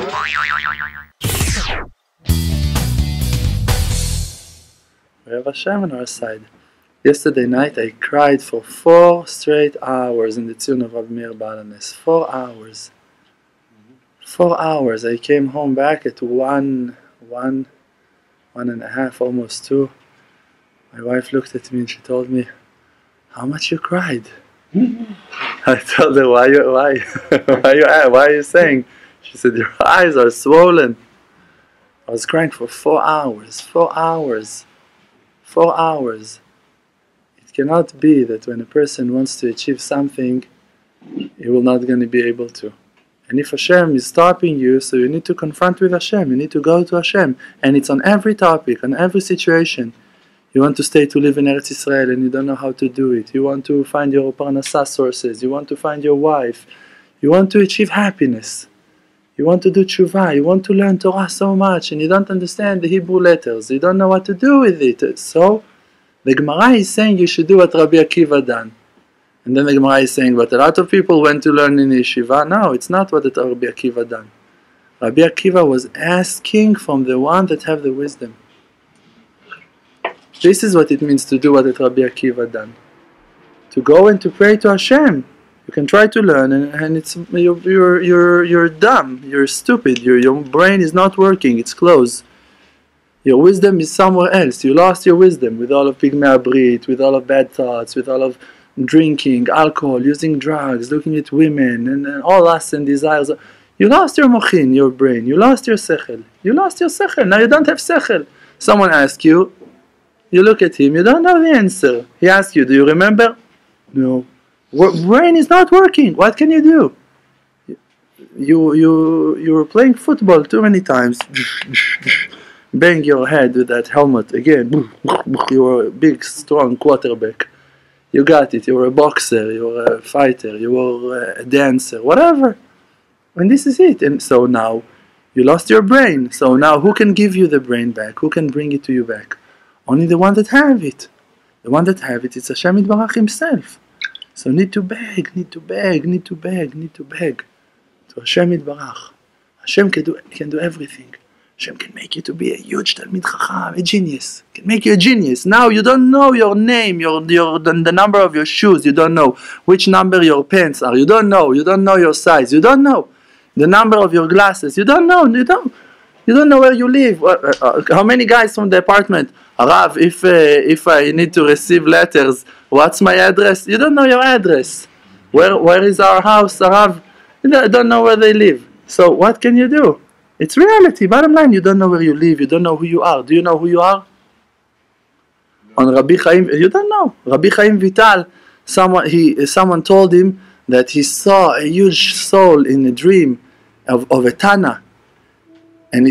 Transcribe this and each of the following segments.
We have HaShem on our side. Yesterday night I cried for 4 straight hours in the tune of Rabbi Meir Balanes. 4 hours. 4 hours. I came home back at 1 and a half, almost 2. My wife looked at me and she told me, "How much you cried?" I told her, why are you saying? She said, "Your eyes are swollen." I was crying for 4 hours. 4 hours. 4 hours. It cannot be that when a person wants to achieve something, he will not going to be able to. And if HaShem is stopping you, so you need to confront with HaShem, you need to go to HaShem. And it's on every topic, on every situation. You want to stay to live in Eretz Israel and you don't know how to do it. You want to find your parnasah sources. You want to find your wife. You want to achieve happiness. You want to do tshuva. You want to learn Torah so much and you don't understand the Hebrew letters. You don't know what to do with it. So, the Gemara is saying you should do what Rabbi Akiva done. And then the Gemara is saying, but a lot of people went to learn in yeshiva. No, it's not what Rabbi Akiva done. Rabbi Akiva was asking from the one that have the wisdom. This is what it means to do what Rabbi Akiva done. To go and to pray to HaShem. You can try to learn and it's you're dumb, you're stupid, your brain is not working, it's closed. Your wisdom is somewhere else. You lost your wisdom with all of pigmei brit, with all of bad thoughts, with all of drinking, alcohol, using drugs, looking at women and all lusts and desires. You lost your mochin, your brain, you lost your sechel. You lost your sechel, now you don't have sechel. Someone asks you, you look at him, you don't know the answer. He asks you, do you remember? No. Brain is not working. What can you do? You were playing football too many times. Bang your head with that helmet again. You were a big, strong quarterback. You got it. You were a boxer. You were a fighter. You were a dancer. Whatever. And this is it. And so now you lost your brain. So now who can give you the brain back? Who can bring it to you back? Only the one that have it. The one that have it is HaShem Yitbarach himself. So need to beg, need to beg, need to beg, need to beg to HaShem Yitbarach. HaShem can do everything. HaShem can make you to be a huge Talmid Chacham, a genius. Can make you a genius. Now you don't know your name, the number of your shoes. You don't know which number your pants are. You don't know. You don't know your size. You don't know the number of your glasses. You don't know. You don't know where you live. How many guys from the apartment? Rav, if I need to receive letters, what's my address? You don't know your address. Where is our house, Rav? You don't know where they live. So what can you do? It's reality. Bottom line, you don't know where you live. You don't know who you are. Do you know who you are? On Rabbi Chaim, you don't know. Rabbi Chaim Vital, someone told him that he saw a huge soul in a dream of a Tana. And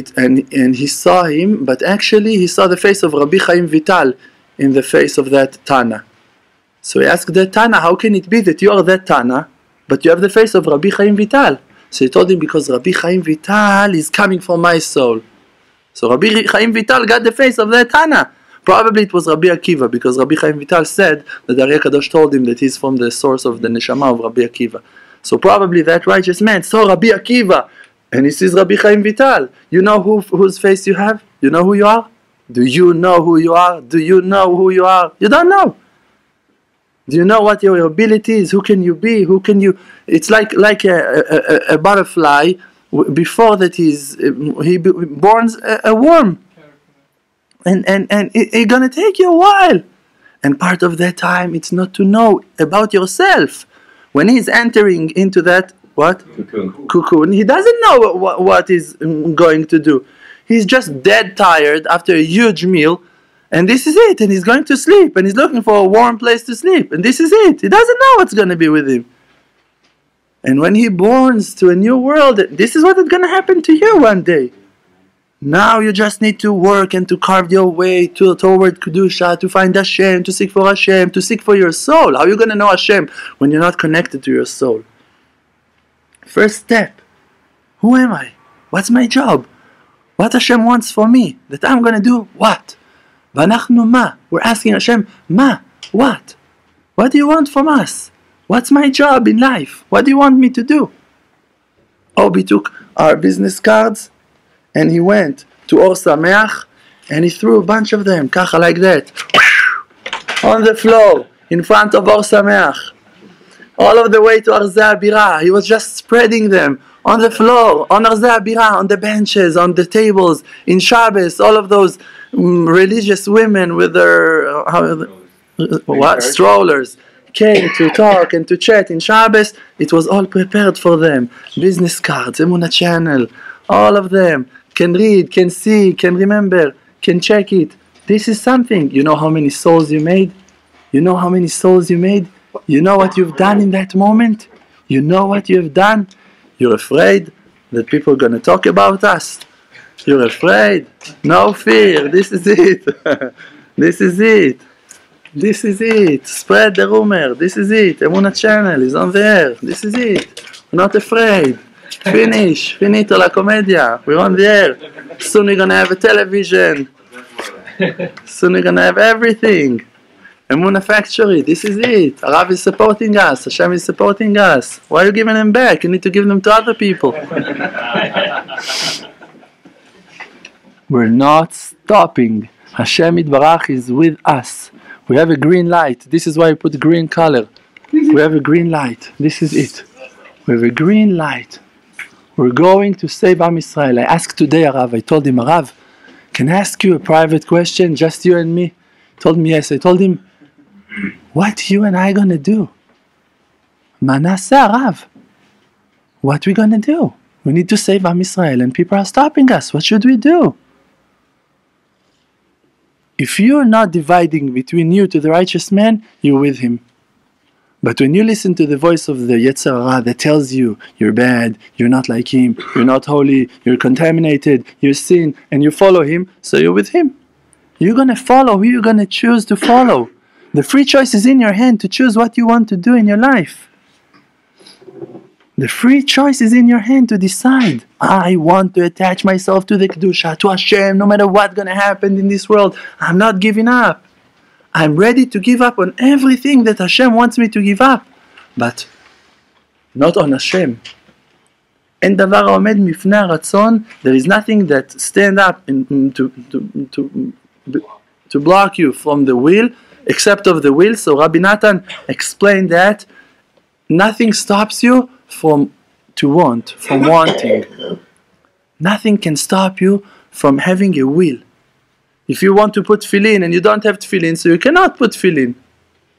he saw him, but actually he saw the face of Rabbi Chaim Vital in the face of that Tana. So he asked that Tana, how can it be that you are that Tana, but you have the face of Rabbi Chaim Vital? So he told him, because Rabbi Chaim Vital is coming from my soul. So Rabbi Chaim Vital got the face of that Tana. Probably it was Rabbi Akiva, because Rabbi Chaim Vital said that the Ari Kadosh told him that he's from the source of the neshama of Rabbi Akiva. So probably that righteous man saw Rabbi Akiva, and he sees Rabbi Chaim Vital. You know whose face you have? You know who you are? Do you know who you are? Do you know who you are? You don't know. Do you know what your ability is? Who can you be? Who can you? It's like a butterfly. Before that, he borns a worm, and it's gonna take you a while. And part of that time, it's not to know about yourself. When he's entering into that cocoon, he doesn't know what he's going to do. He's just dead tired after a huge meal, and this is it. And he's going to sleep, and he's looking for a warm place to sleep, and this is it. He doesn't know what's going to be with him. And when he borns to a new world, this is what is going to happen to you one day. Now you just need to work and to carve your way toward Kedusha, to find HaShem, to seek for HaShem, to seek for your soul. How are you going to know HaShem when you're not connected to your soul? First step, who am I? What's my job? What HaShem wants for me? That I'm going to do what? V'anachnu ma? We're asking HaShem, ma? What? What do you want from us? What's my job in life? What do you want me to do? Oh, our business cards, and he went to Or Sameach, and he threw a bunch of them, kacha like that, on the floor, in front of Or Sameach. All of the way to Arzeh Abira, he was just spreading them on the floor, on Arzeh Abira, on the benches, on the tables, in Shabbos, all of those religious women with their strollers came to talk and to chat in Shabbos. It was all prepared for them. Business cards, Emuna channel, all of them can read, can see, can remember, can check it. This is something. You know how many souls you made? You know how many souls you made? You know what you've done in that moment? You know what you've done? You're afraid that people are going to talk about us? You're afraid? No fear. This is it. This is it. This is it. Spread the rumor. This is it. Emuna channel is on the air. This is it. We're not afraid. Finish. Finito la commedia. We're on the air. Soon we're going to have a television. Soon we're going to have everything. Emuna factory. This is it. Rav is supporting us. HaShem is supporting us. Why are you giving them back? You need to give them to other people. We're not stopping. HaShem Yitbarach is with us. We have a green light. This is why I put green color. We have a green light. This is it. We have a green light. We're going to save Am Yisrael. I asked today Rav. I told him, Rav, can I ask you a private question? Just you and me? He told me yes. I told him, what you and I gonna do? Manaseh Rav. What we gonna do? We need to save Am Yisrael and people are stopping us. What should we do? If you're not dividing between you to the righteous man, you're with him. But when you listen to the voice of the Yetzer Hara that tells you you're bad, you're not like him, you're not holy, you're contaminated, you're sin, and you follow him, so you're with him. You're going to follow who you're going to choose to follow. The free choice is in your hand to choose what you want to do in your life. The free choice is in your hand to decide. I want to attach myself to the Kedusha, to HaShem, no matter what's going to happen in this world. I'm not giving up. I'm ready to give up on everything that HaShem wants me to give up. But not on HaShem. אין דבר העומד מפני הרצון. There is nothing that stand up to block you from the will, except of the will. So Rabbi Nachman explained that nothing stops you from wanting. Nothing can stop you from having a will. If you want to put tefillin and you don't have tefillin, so you cannot put tefillin.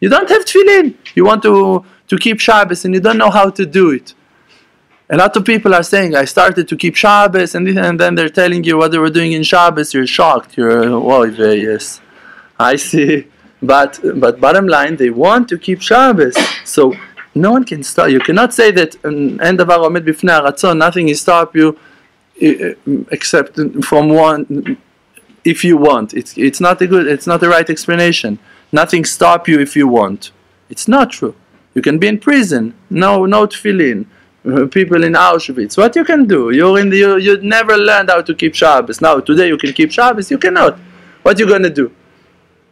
You don't have tefillin. You want to keep Shabbos and you don't know how to do it. A lot of people are saying, I started to keep Shabbos, and then they're telling you what they were doing in Shabbos. You're shocked. You're, oh, yes, I see. But bottom line, they want to keep Shabbos. So no one can stop. You cannot say that אין דבר עומד בפני הרצון, nothing is stop you except from one. If you want, it's not the right explanation. Nothing stop you if you want. It's not true. You can be in prison. No tefillin. People in Auschwitz. What you can do? You never learned how to keep Shabbos. Now today you can keep Shabbos. You cannot. What you gonna do?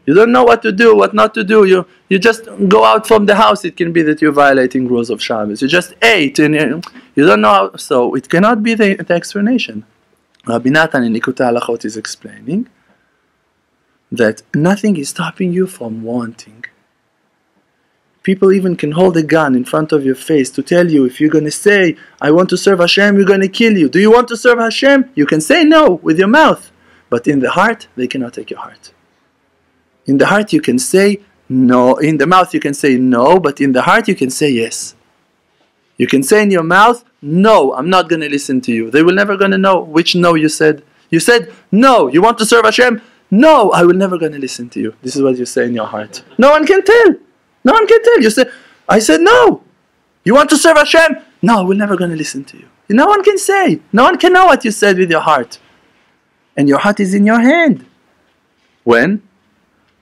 You don't know what to do, what not to do. You just go out from the house. It can be that you're violating rules of Shabbos. You just ate and you don't know how. So it cannot be the explanation. Rabbi Nachman in Likutei Halachot is explaining that nothing is stopping you from wanting. People even can hold a gun in front of your face to tell you, if you're going to say, I want to serve HaShem, we're going to kill you. Do you want to serve HaShem? You can say no with your mouth. But in the heart, they cannot take your heart. In the heart you can say no. In the mouth you can say no, but in the heart you can say yes. You can say in your mouth, no, I'm not going to listen to you. They will never going to know which no you said. You said, no, you want to serve HaShem? No, I will never going to listen to you. This is what you say in your heart. No one can tell. No one can tell. You say, I said no. You want to serve HaShem? No, we're never going to listen to you. No one can say. No one can know what you said with your heart. And your heart is in your hand. When?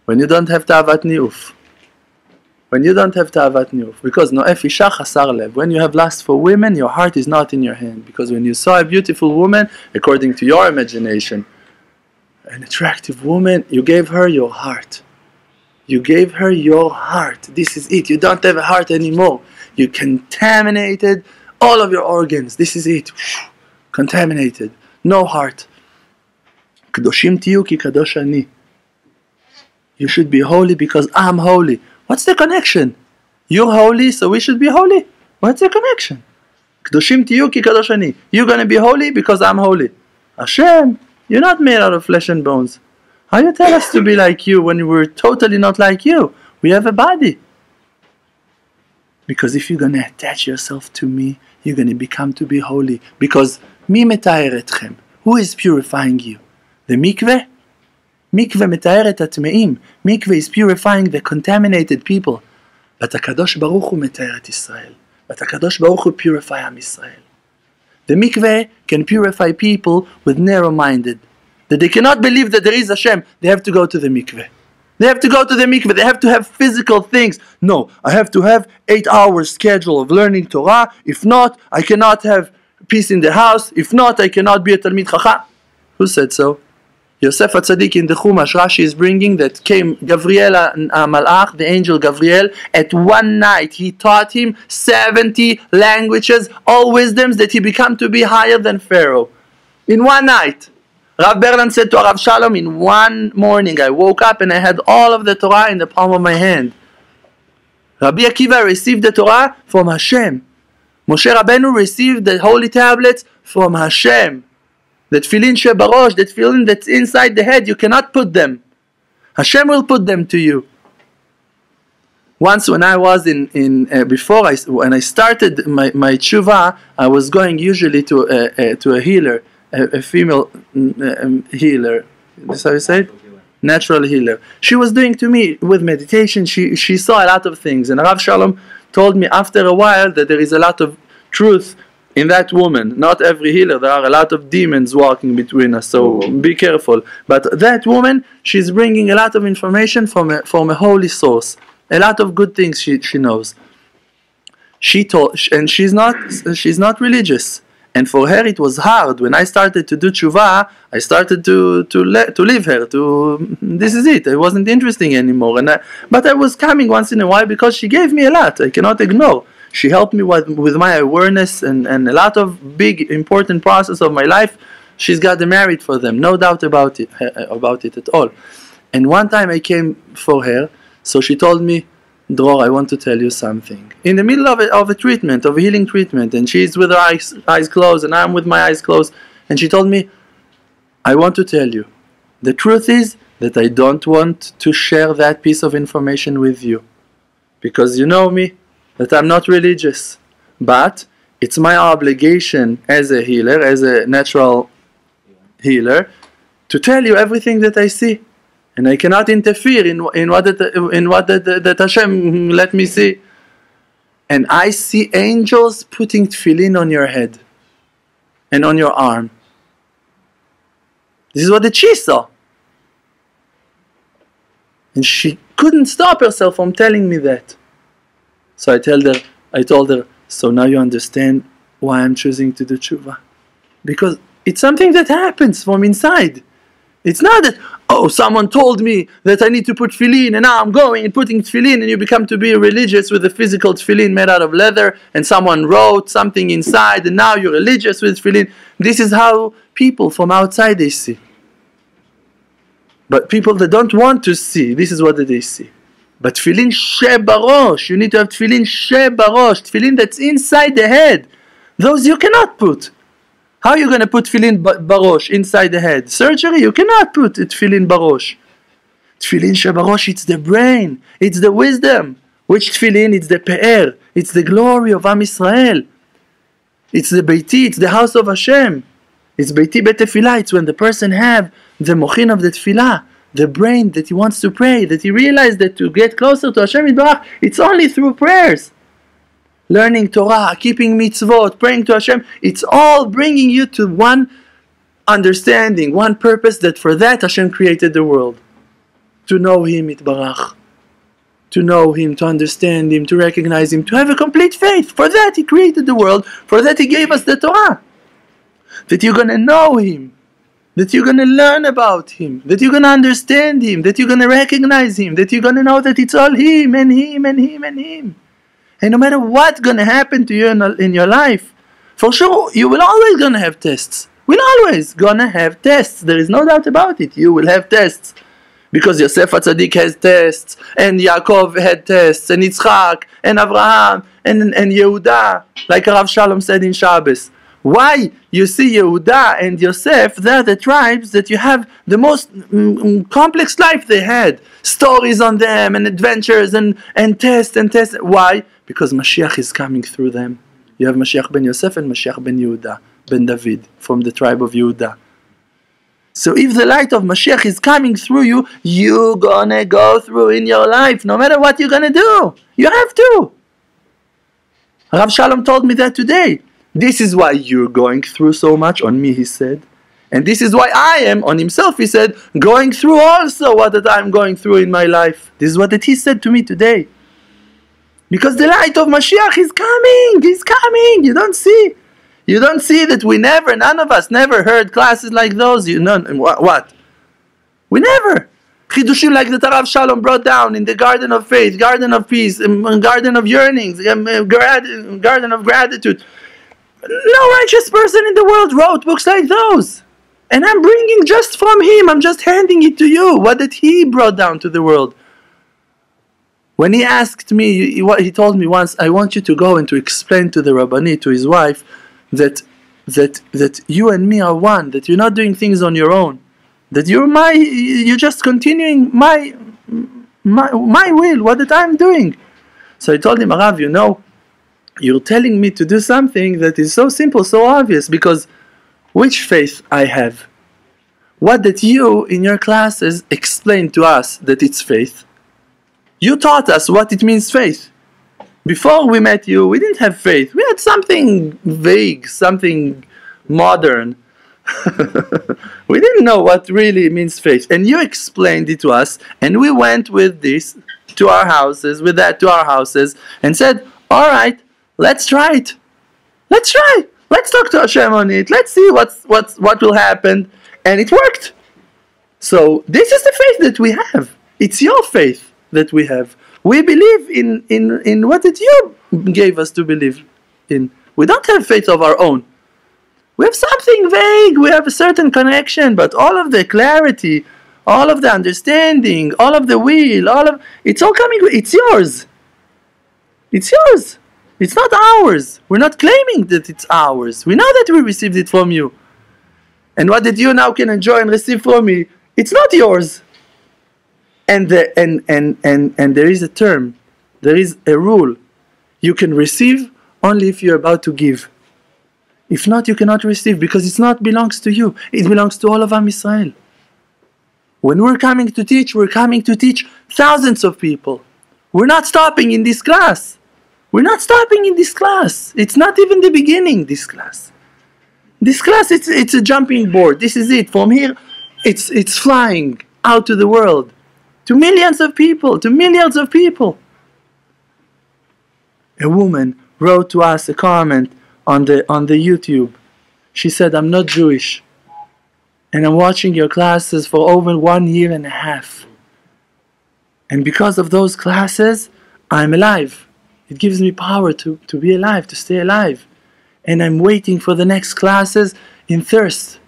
When you don't have ta'avat ni'uf. When you don't have ta'avat ni'uf. Because no'ef isha chasar lev. When you have lust for women, your heart is not in your hand. Because when you saw a beautiful woman, according to your imagination, an attractive woman, you gave her your heart. You gave her your heart. This is it. You don't have a heart anymore. You contaminated all of your organs. This is it. contaminated, no heart. Kadoshim tiyu ki kadosh ani. You should be holy because I'm holy. What's the connection? You're holy, so we should be holy. What's the connection? Kadoshim tiyu ki kadosh ani. You're going to be holy because I'm holy. HaShem, you're not made out of flesh and bones. How you tell us to be like you when we're totally not like you? We have a body. Because if you're going to attach yourself to me, you're going to become to be holy. Because mi metayer etchem. Who is purifying you? The mikveh? Mikveh metayer et atmeim. Mikveh is purifying the contaminated people. But HaKadosh Baruch Hu metayer et Israel. But HaKadosh Baruch Hu purify Am Israel. The mikveh can purify people with narrow-minded. That they cannot believe that there is HaShem. They have to go to the mikveh. They have to go to the mikveh. They have to have physical things. No, I have to have 8 hours schedule of learning Torah. If not, I cannot have peace in the house. If not, I cannot be a Talmid Chacham. Who said so? Yosef HaTzadik in the Chumash, Rashi is bringing that came Gabriel Malach, the angel Gabriel, at one night. He taught him 70 languages, all wisdoms that he became to be higher than Pharaoh. In one night. Rav Berlan said to Rav Shalom, in one morning I woke up and I had all of the Torah in the palm of my hand. Rabbi Akiva received the Torah from HaShem. Moshe Rabbeinu received the holy tablets from HaShem. That tefillin shebarosh, that tefillin that's inside the head, you cannot put them. HaShem will put them to you. Once when I was when I started my tshuva, I was going usually to a healer. A female healer. Is how you say it? Natural healer. She was doing to me with meditation. She saw a lot of things. And Rav Shalom told me after a while that there is a lot of truth in that woman. Not every healer. There are a lot of demons walking between us. So be careful. But that woman, she's bringing a lot of information from a holy source. A lot of good things she knows. She told, and she's not religious. And for her it was hard. When I started to do tshuva, I started to leave her. This is it. It wasn't interesting anymore. But I was coming once in a while because she gave me a lot. I cannot ignore. She helped me with my awareness and a lot of big important process of my life. She's got the merit for them, no doubt about it at all. And one time I came for her, so she told me, Dror, I want to tell you something. In the middle of a treatment, of a healing treatment, and she's with her eyes closed, and I'm with my eyes closed, and she told me, I want to tell you, the truth is that I don't want to share that piece of information with you. Because you know me, that I'm not religious. But it's my obligation as a healer, as a natural healer, to tell you everything that I see. And I cannot interfere in what that HaShem let me see. And I see angels putting tefillin on your head and on your arm. This is what the she saw. And she couldn't stop herself from telling me that. So I told her, so now you understand why I'm choosing to do tshuva. Because it's something that happens from inside. It's not that, oh, someone told me that I need to put tefillin and now I'm going and putting tefillin and you become to be religious with a physical tefillin made out of leather and someone wrote something inside and now you're religious with tefillin. This is how people from outside they see. But people that don't want to see, this is what they see. But tefillin shebarosh, you need to have tefillin shebarosh, tefillin that's inside the head. Those you cannot put. How are you going to put tefillin barosh inside the head? Surgery, you cannot put tefillin barosh. Tefillin shebarosh, it's the brain, it's the wisdom. Which tefillin? It's the pe'er, it's the glory of Am Yisrael. It's the beiti, it's the house of HaShem. It's beiti betefillah, it's when the person have the mochin of the tefillah, the brain that he wants to pray, that he realized that to get closer to HaShem Yitbarach, it's only through prayers. Learning Torah, keeping mitzvot, praying to HaShem, it's all bringing you to one understanding, one purpose, that for that HaShem created the world. To know Him Yitbarach. To know Him, to understand Him, to recognize Him, to have a complete faith. For that He created the world, for that He gave us the Torah. That you're going to know Him, that you're going to learn about Him, that you're going to understand Him, that you're going to recognize Him, that you're going to know that it's all Him and Him and Him and Him. And no matter what's going to happen to you in your life, For sure, you will always gonna have tests. We're always gonna have tests. There is no doubt about it. You will have tests. Because Yosef HaTzadik has tests, and Yaakov had tests, and Yitzchak, and Abraham, and Yehuda, like Rav Shalom said in Shabbos. Why? You see Yehuda and Yosef, they're the tribes that you have the most complex life they had. Stories on them, and adventures, and tests, and tests. Why? Because Mashiach is coming through them. You have Mashiach ben Yosef and Mashiach ben Yehuda, ben David, from the tribe of Yehuda. So if the light of Mashiach is coming through you, you're gonna go through in your life, no matter what you're gonna do. You have to. Rav Shalom told me that today. This is why you're going through so much, on me, he said. And this is why I am, on himself, he said, going through also what that I'm going through in my life. This is what that he said to me today. Because the light of Mashiach is coming. He's coming. You don't see. You don't see that none of us never heard classes like those. What? We never. Chidushim like that Rav Shalom brought down in the Garden of Faith, Garden of Peace, Garden of Yearnings, Garden of Gratitude. No righteous person in the world wrote books like those. And I'm bringing just from him. I'm just handing it to you. What did he brought down to the world? When he asked me, he told me once, I want you to go and to explain to the Rabbani, to his wife, that you and me are one, that you're not doing things on your own, that you're just continuing my will, what that I'm doing. So I told him, Arav, you're telling me to do something that is so simple, so obvious, because which faith I have? What that you in your classes explain to us that it's faith. You taught us what it means faith. Before we met you, we didn't have faith. We had something vague, something modern. We didn't know what really means faith. And you explained it to us, and we went with this to our houses, with that to our houses, and said, all right, let's try it. Let's try. Let's talk to HaShem on it. Let's see what will happen. And it worked. So this is the faith that we have. It's your faith that we have. We believe in what that you gave us to believe in. We don't have faith of our own. We have something vague. We have a certain connection, but all of the clarity, all of the understanding, all of the will, it's all coming. It's yours. It's yours. It's not ours. We're not claiming that it's ours. We know that we received it from you. And what that you now can enjoy and receive from me, it's not yours. And there is a term, there is a rule. You can receive only if you're about to give. If not, you cannot receive, because it not belongs to you. It belongs to all of Am Yisrael. When we're coming to teach, we're coming to teach thousands of people. We're not stopping in this class. We're not stopping in this class. It's not even the beginning, this class. This class, it's a jumping board. This is it. From here, it's flying out to the world. To millions of people, to millions of people. A woman wrote to us a comment on the YouTube. She said, I'm not Jewish, and I'm watching your classes for over 1.5 years. And because of those classes, I'm alive. It gives me power to be alive, to stay alive. And I'm waiting for the next classes in thirst.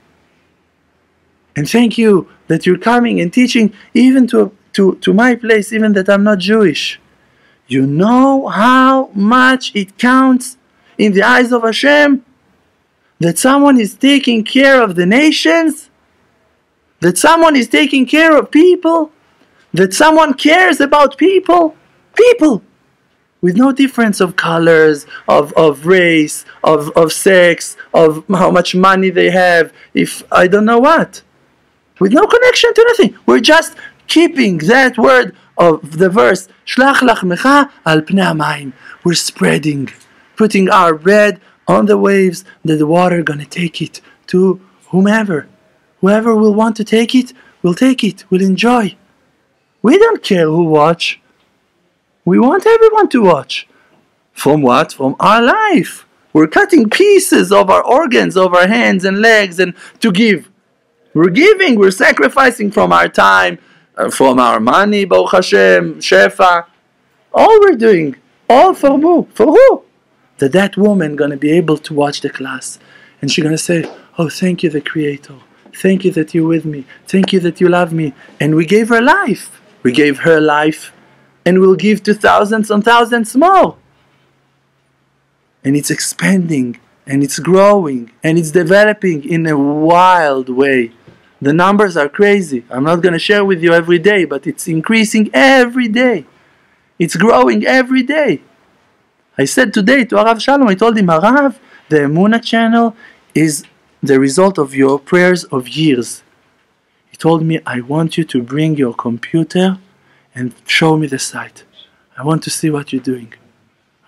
And thank you that you're coming and teaching even to my place, even that I'm not Jewish. You know how much it counts in the eyes of HaShem that someone is taking care of the nations, that someone is taking care of people, that someone cares about people, with no difference of colors, of race, of sex, of how much money they have, if I don't know what. With no connection to nothing. We're just keeping that word of the verse, Shlach lachmecha al pnei hamayim. We're spreading, putting our bread on the waves, that the water gonna take it to whomever. Whoever will want to take it, will take it, will enjoy. We don't care who watch. We want everyone to watch. From what? From our life. We're cutting pieces of our organs, of our hands and legs, and to give. We're giving, we're sacrificing from our time, from our money, Baruch Hashem, Shefa. All we're doing, all for who? For who? that woman going to be able to watch the class. And she's going to say, oh, thank you, the Creator. Thank you that you're with me. Thank you that you love me. And we gave her life. We gave her life. And we'll give to thousands and thousands more. And it's expanding. And it's growing. And it's developing in a wild way. The numbers are crazy. I'm not going to share with you every day, but it's increasing every day. It's growing every day. I said today to Rav Shalom, I told him, Rav, the Emuna channel is the result of your prayers of years. He told me, I want you to bring your computer and show me the site. I want to see what you're doing.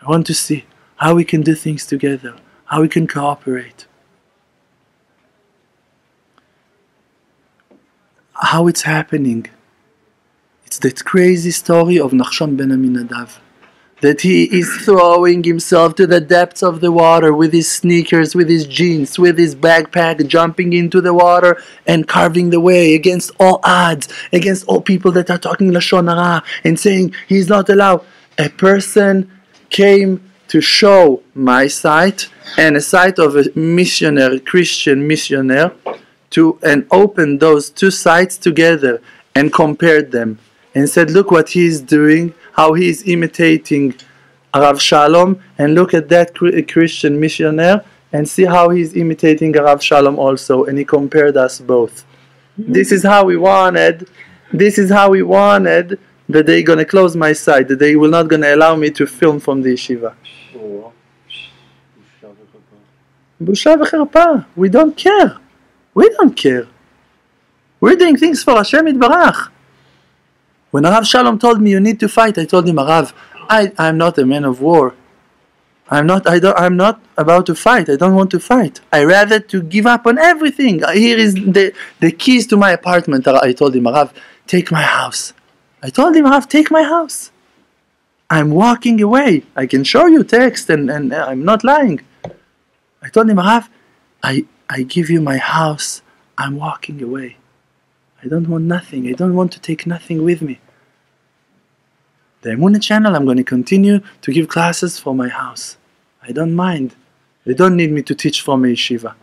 I want to see how we can do things together, how we can cooperate. How it's happening. It's that crazy story of Nachshon ben Aminadav. That he is throwing himself to the depths of the water with his sneakers, with his jeans, with his backpack, jumping into the water and carving the way against all odds, against all people that are talking Lashon Hara and saying he's not allowed. A person came to show my site and a site of a missionary, Christian missionary, and opened those two sites together and compared them and said, look what he's doing, how he's imitating Rav Shalom, and look at that Christian missionary and see how he's imitating Rav Shalom also, and he compared us both. This is how we wanted that they're going to close my site, that they will not going to allow me to film from the yeshiva. Busha v'cherpa. We don't care. We don't care. We're doing things for HaShem Yitbarach. When Rav Shalom told me you need to fight, I told him, Rav, I'm not a man of war. I'm not about to fight. I don't want to fight. I rather to give up on everything. Here is the keys to my apartment. I told him, Rav, take my house. I told him, Rav, take my house. I'm walking away. I can show you text and I'm not lying. I told him, Rav, I give you my house. I'm walking away. I don't want nothing. I don't want to take nothing with me. The Emunah channel, I'm going to continue to give classes from my house. I don't mind. They don't need me to teach from a yeshiva.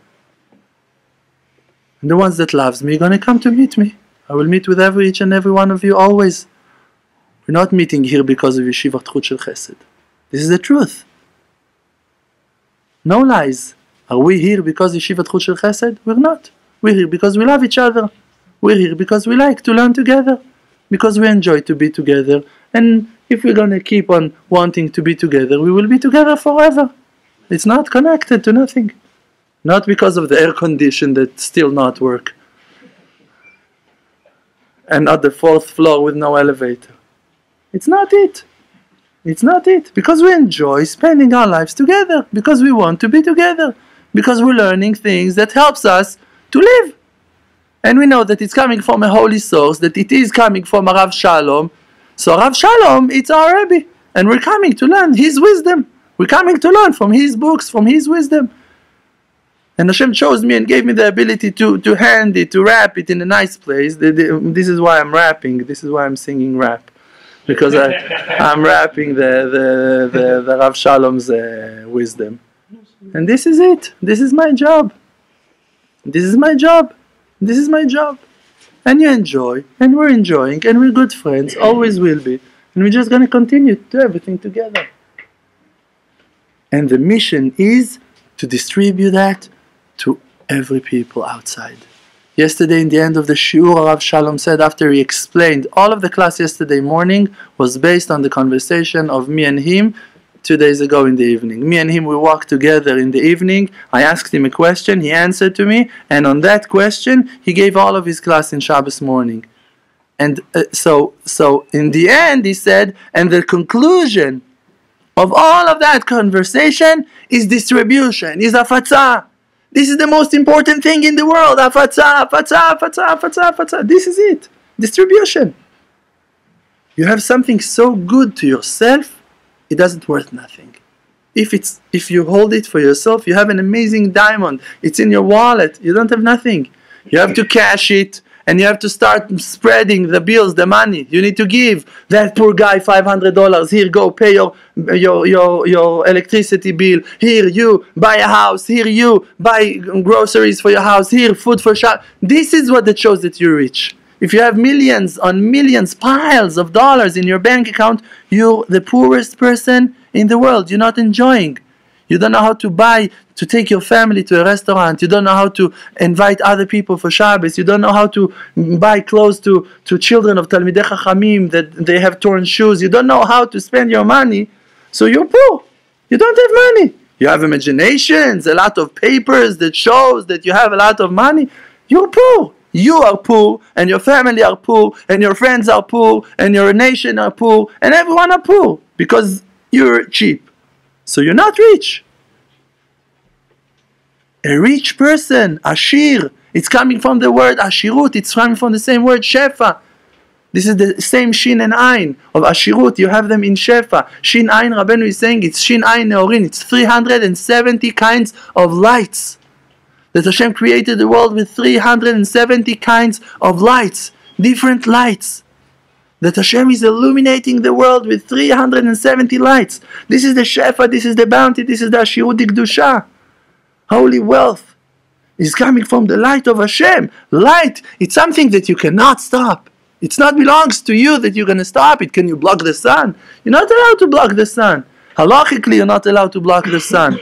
And the ones that loves me are going to come to meet me. I will meet with each and every one of you always. We're not meeting here because of Yeshiva Tchut Shel Chesed. This is the truth. No lies. Are we here because Yeshiva Tchut Shel Chesed? We're not. We're here because we love each other. We're here because we like to learn together. Because we enjoy to be together. And if we're going to keep on wanting to be together, we will be together forever. It's not connected to nothing. Not because of the air condition that still not work. And not the 4th floor with no elevator. It's not it. It's not it. Because we enjoy spending our lives together. Because we want to be together. Because we're learning things that helps us to live. And we know that it's coming from a holy source, that it is coming from a Rav Shalom. So Rav Shalom, it's our Rebbe. And we're coming to learn his wisdom. We're coming to learn from his books, from his wisdom. And HaShem chose me and gave me the ability to hand it, to rap it in a nice place. This is why I'm rapping. This is why I'm singing rap. Because I'm rapping the Rav Shalom's wisdom. And this is it. This is my job. This is my job. This is my job. And you enjoy, and we're enjoying, and we're good friends, always will be. And we're just going to continue to do everything together. And the mission is to distribute that to every people outside. Yesterday, in the end of the Shiur, Rav Shalom said, after he explained, all of the class yesterday morning was based on the conversation of me and him 2 days ago in the evening. Me and him, we walked together in the evening. I asked him a question, he answered to me, and on that question, he gave all of his class in Shabbos morning. And so in the end, he said, and the conclusion of all of that conversation is distribution, is afatzah. This is the most important thing in the world. Afatzah, afatzah, afatzah, afatzah, afatzah. This is it. Distribution. You have something so good to yourself, it doesn't worth nothing. If you hold it for yourself, you have an amazing diamond. It's in your wallet. You don't have nothing. You have to cash it and you have to start spreading the bills, the money. You need to give that poor guy $500. Here, go pay your electricity bill. Here, you buy a house. Here, you buy groceries for your house. Here, food for shop. This is what that shows that you're rich. If you have millions on millions, piles of dollars in your bank account, you're the poorest person in the world. You're not enjoying. You don't know how to take your family to a restaurant. You don't know how to invite other people for Shabbos. You don't know how to buy clothes to children of Talmidei Chachamim that they have torn shoes. You don't know how to spend your money. So you're poor. You don't have money. You have imaginations, a lot of papers that shows that you have a lot of money. You're poor. You are poor, and your family are poor, and your friends are poor, and your nation are poor, and everyone are poor because you're cheap. So you're not rich. A rich person, ashir, it's coming from the word ashirut, it's coming from the same word shefa. This is the same shin and ayin of ashirut, you have them in shefa. Shin ayin, Rabbeinu is saying it's shin ayin neorin, it's 370 kinds of lights. That Hashem created the world with 370 kinds of lights, different lights. That Hashem is illuminating the world with 370 lights. This is the shefa, this is the bounty, this is the ashirut dikdusha. Holy wealth is coming from the light of Hashem. Light, it's something that you cannot stop. It not belongs to you that you're going to stop it. Can you block the sun? You're not allowed to block the sun. Halachically, you're not allowed to block the sun.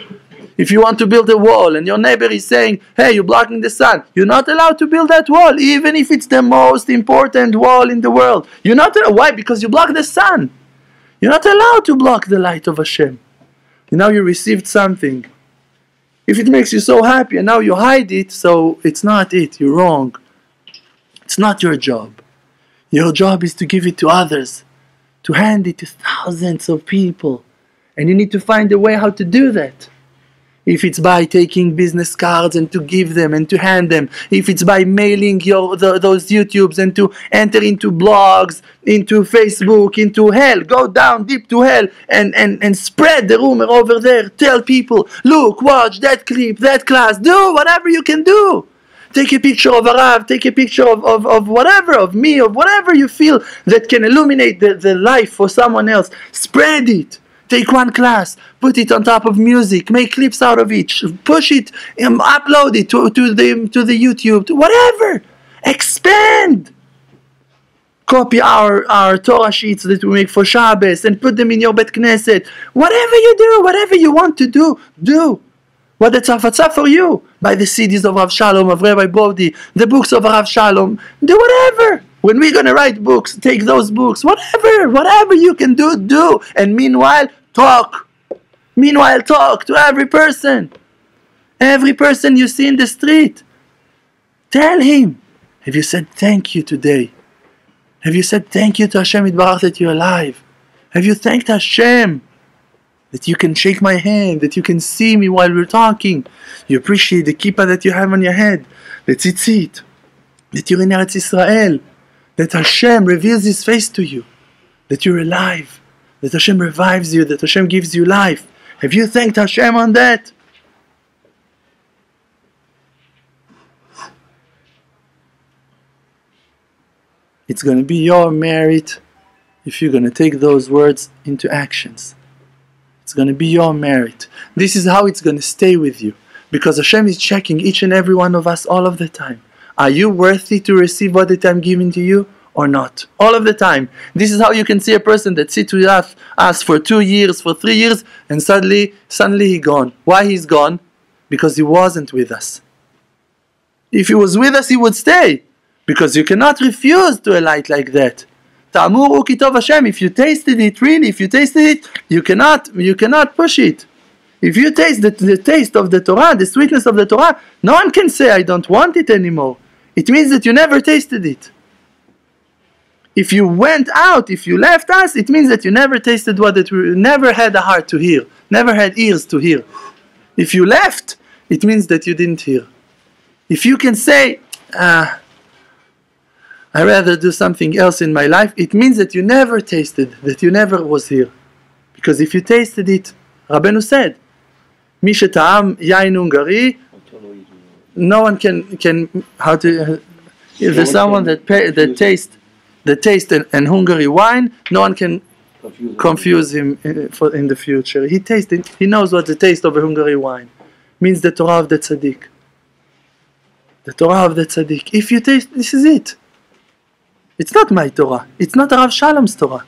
If you want to build a wall and your neighbor is saying, hey, you're blocking the sun, you're not allowed to build that wall, even if it's the most important wall in the world. You're not allowed. Why? Because you block the sun. You're not allowed to block the light of Hashem. And now you received something. If it makes you so happy and now you hide it, so it's not it. You're wrong. It's not your job. Your job is to give it to others, to hand it to thousands of people. And you need to find a way how to do that. If it's by taking business cards and to give them and to hand them. If it's by mailing those YouTubes and to enter into blogs, into Facebook, into hell. Go down deep to hell and spread the rumor over there. Tell people, look, watch that clip, that class. Do whatever you can do. Take a picture of a Rav, take a picture of whatever, of me, of whatever you feel that can illuminate the life for someone else. Spread it. Take one class, put it on top of music, make clips out of it, push it, upload it to the YouTube, to whatever. Expand. Copy our Torah sheets that we make for Shabbos and put them in your Bet Knesset. Whatever you do, whatever you want to do, do. What it's for you. Buy the CDs of Rav Shalom, of Rabbi Bodi, the books of Rav Shalom. Do whatever. When we're going to write books, take those books. Whatever you can do, do. And meanwhile, talk. Meanwhile, talk to every person. Every person you see in the street. Tell him. Have you said thank you today? Have you said thank you to Hashem Yitbarach that you're alive? Have you thanked Hashem that you can shake my hand, that you can see me while we're talking? You appreciate the kippah that you have on your head, the tzitzit, that you're in Eretz Israel, that Hashem reveals His face to you, that you're alive, that Hashem revives you, that Hashem gives you life. Have you thanked Hashem on that? It's going to be your merit if you're going to take those words into actions. It's going to be your merit. This is how it's going to stay with you. Because Hashem is checking each and every one of us all of the time. Are you worthy to receive what I'm giving to you or not? All of the time. This is how you can see a person that sits with us for 2 years, for 3 years, and suddenly he's gone. Why he's gone? Because he wasn't with us. If he was with us, he would stay. Because you cannot refuse to a light like that. Ta'amuru ki tov Hashem. If you tasted it, really, if you tasted it, you cannot push it. If you taste the taste of the Torah, the sweetness of the Torah, no one can say, I don't want it anymore. It means that you never tasted it. If you went out, if you left us, it means that you never tasted what it never had a heart to hear, never had ears to hear. If you left, it means that you didn't hear. If you can say, I'd rather do something else in my life, it means that you never tasted, that you never was here. Because if you tasted it, Rabbeinu said, Mi she'ta'am yain ungari, no one can If there's someone that taste and Hungary wine, no one can confuse him in the future. He knows what the taste of a Hungary wine means. The Torah of the Tzaddik. The Torah of the Tzaddik. If you taste, this is it. It's not my Torah. It's not Rav Shalom's Torah.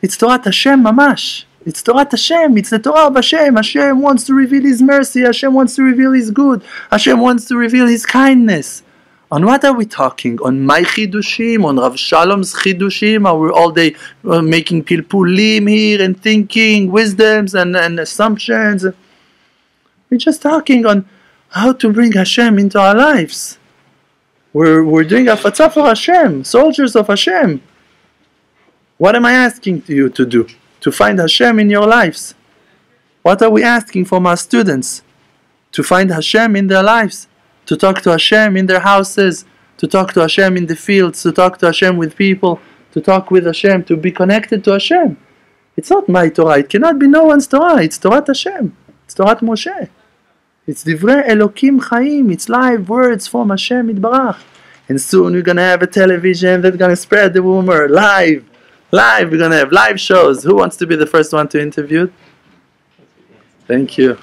It's Torah HaShem Mamash. It's Torah HaShem. It's the Torah of HaShem. HaShem wants to reveal His mercy. HaShem wants to reveal His good. HaShem wants to reveal His kindness. On what are we talking? On my chidushim? On Rav Shalom's chidushim? Are we all day making pilpulim here and thinking wisdoms and assumptions? We're just talking on how to bring HaShem into our lives. We're doing afatzah for HaShem, soldiers of HaShem. What am I asking you to do? To find HaShem in your lives. What are we asking from our students? To find HaShem in their lives. To talk to HaShem in their houses. To talk to HaShem in the fields. To talk to HaShem with people. To talk with HaShem. To be connected to HaShem. It's not my Torah. It cannot be no one's Torah. It's Torah HaShem. It's Torah Moshe. It's Divrei Elokim Chaim. It's live words from Hashem Yitbarach. And soon we're going to have a television that's going to spread the rumor. Live. We're going to have live shows. Who wants to be the first one to interview? Thank you.